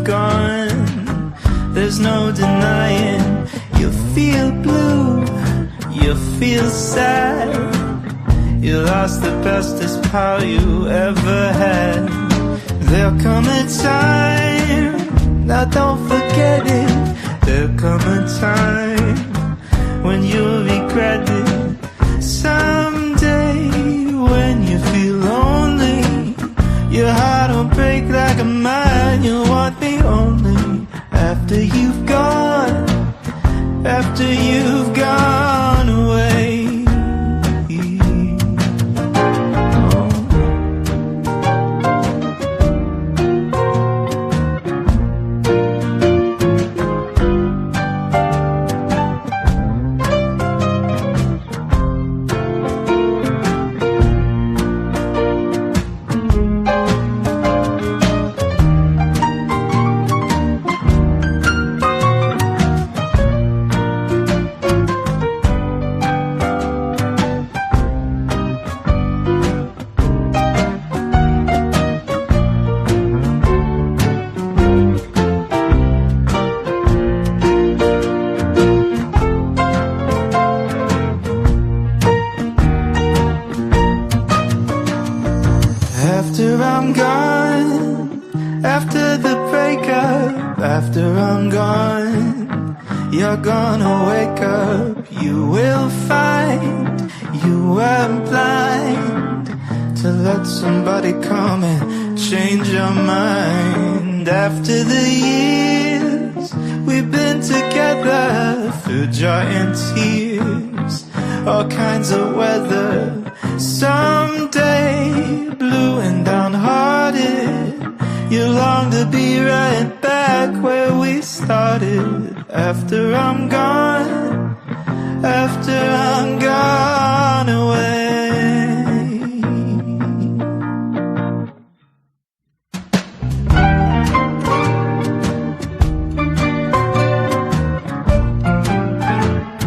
gone, there's no denying. You feel blue, you feel sad. You lost the bestest pal you ever had. There'll come a time, now don't forget it. There'll come a time when you'll regret it. Someday when you feel lonely, your heart will break like a mine. You'll want me only after you've gone, after you've gone away. You're gonna wake up, you will find you were blind to let somebody come and change your mind. After the years we've been together, through joy and tears, all kinds of weather. Someday, blue and downhearted, you long to be right back where we started. After I'm gone, after I'm gone.